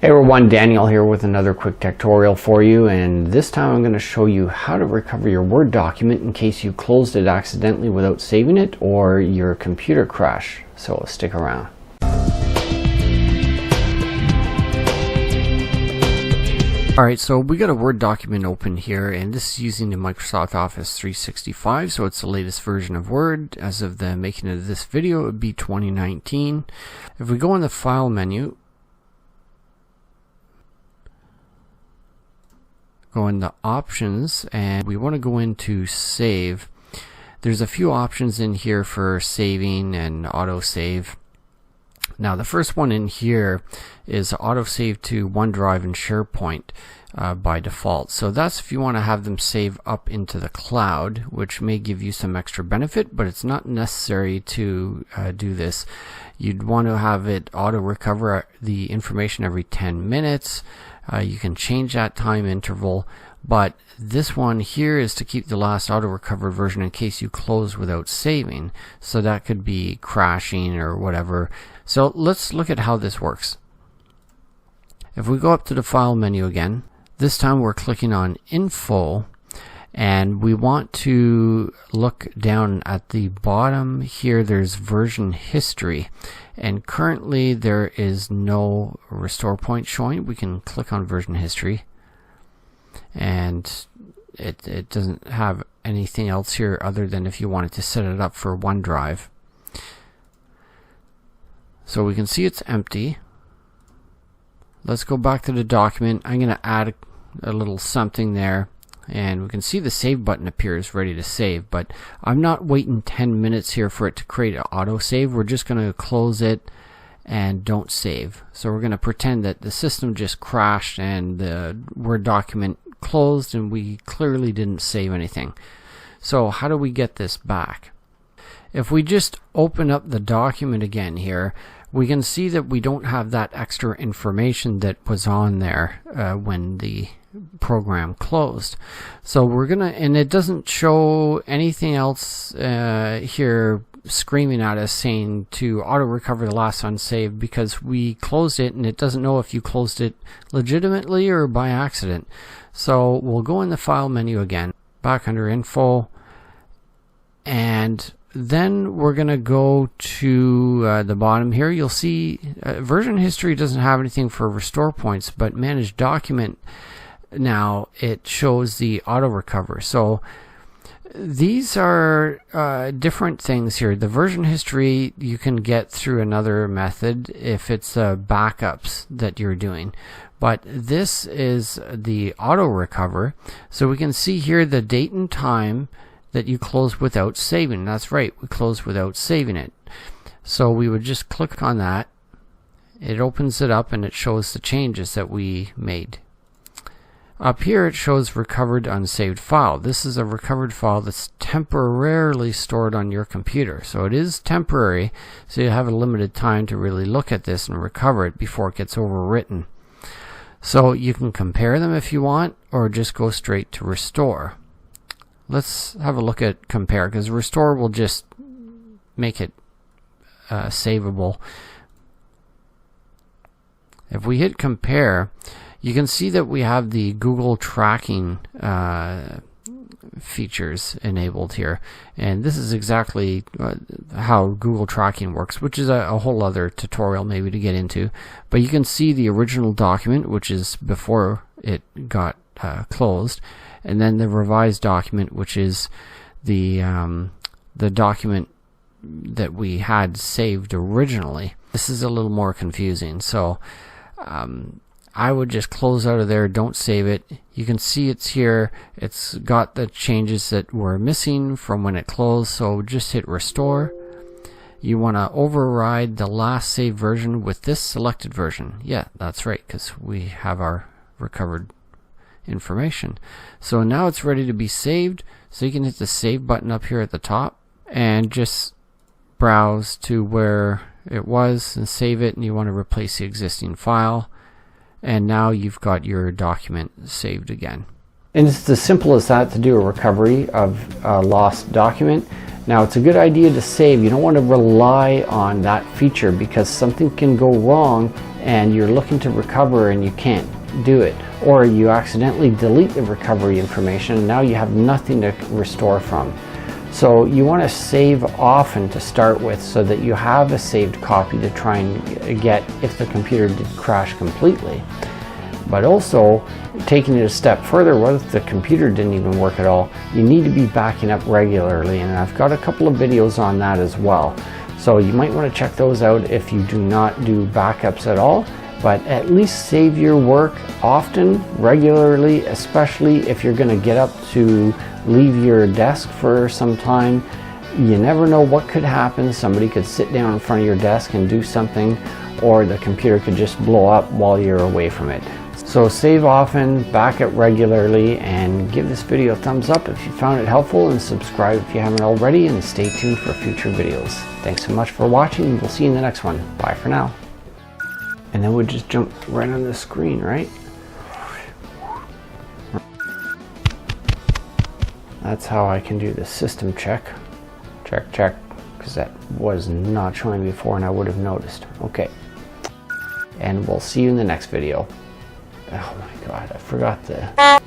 Hey everyone, Daniel here with another quick tutorial for you, and this time I'm going to show you how to recover your Word document in case you closed it accidentally without saving it or your computer crashed. So stick around. Alright, so we got a Word document open here, and this is using the Microsoft Office 365, so it's the latest version of Word. As of the making of this video, it would be 2019. If we go in the File menu, go into Options, and we want to go into Save. There's a few options in here for saving and autosave. Now the first one in here is autosave to OneDrive and SharePoint by default. So that's if you want to have them save up into the cloud, which may give you some extra benefit, but it's not necessary to do this. You'd want to have it auto recover the information every 10 minutes. You can change that time interval, but this one here is to keep the last auto recovered version in case you close without saving. So that could be crashing or whatever. So let's look at how this works. If we go up to the File menu again, this time we're clicking on Info, and we want to look down at the bottom here. There's Version History, and currently there is no restore point showing. We can click on Version History, and it doesn't have anything else here other than if you wanted to set it up for OneDrive. So we can see it's empty. Let's go back to the document. I'm going to add a little something there, and we can see the save button appears ready to save, but I'm not waiting 10 minutes here for it to create an autosave. We're just going to close it and don't save. So we're going to pretend that the system just crashed and the Word document closed and we clearly didn't save anything. So how do we get this back? If we just open up the document again here, we can see that we don't have that extra information that was on there when the program closed. So we're gonna, and it doesn't show anything else here screaming at us saying to auto recover the last unsaved, because we closed it and it doesn't know if you closed it legitimately or by accident. So we'll go in the File menu again, back under Info, and then we're going to go to the bottom here. You'll see Version History doesn't have anything for restore points, but Manage Document, now it shows the auto recover. So these are different things here. The Version History you can get through another method if it's backups that you're doing, but this is the auto recover. So we can see here the date and time that you close without saving. That's right, we close without saving it. So we would just click on that. It opens it up and it shows the changes that we made. Up here it shows recovered unsaved file. This is a recovered file that's temporarily stored on your computer. So it is temporary, so you have a limited time to really look at this and recover it before it gets overwritten. So you can compare them if you want, or just go straight to restore. Let's have a look at compare, because restore will just make it savable. If we hit compare, you can see that we have the Google tracking features enabled here, and this is exactly how Google tracking works, which is a whole other tutorial maybe to get into. But you can see the original document, which is before it got closed, and then the revised document, which is the document that we had saved originally. This is a little more confusing, so I would just close out of there, don't save it. You can see it's here. It's got the changes that were missing from when it closed, so just hit restore. You want to override the last saved version with this selected version. Yeah, that's right, because we have our recovered information. So now it's ready to be saved, so you can hit the save button up here at the top and just browse to where it was and save it, and you want to replace the existing file, and now you've got your document saved again. And it's as simple as that to do a recovery of a lost document. Now it's a good idea to save. You don't want to rely on that feature because something can go wrong and you're looking to recover and you can't do it, or you accidentally delete the recovery information and now you have nothing to restore from. So you want to save often to start with so that you have a saved copy to try and get if the computer did crash completely. But also, taking it a step further, what if the computer didn't even work at all? You need to be backing up regularly, and I've got a couple of videos on that as well. So you might want to check those out if you do not do backups at all, but at least save your work often, regularly, especially if you're going to get up to leave your desk for some time. You never know what could happen. Somebody could sit down in front of your desk and do something, or the computer could just blow up while you're away from it. So save often, back up regularly, and give this video a thumbs up if you found it helpful, and subscribe if you haven't already, and stay tuned for future videos. Thanks so much for watching. We'll see you in the next one. Bye for now. And then we'll just jump right on the screen, right? That's how I can do the system check. Check, because that was not showing before and I would have noticed. Okay. And we'll see you in the next video. Oh my god, I forgot the...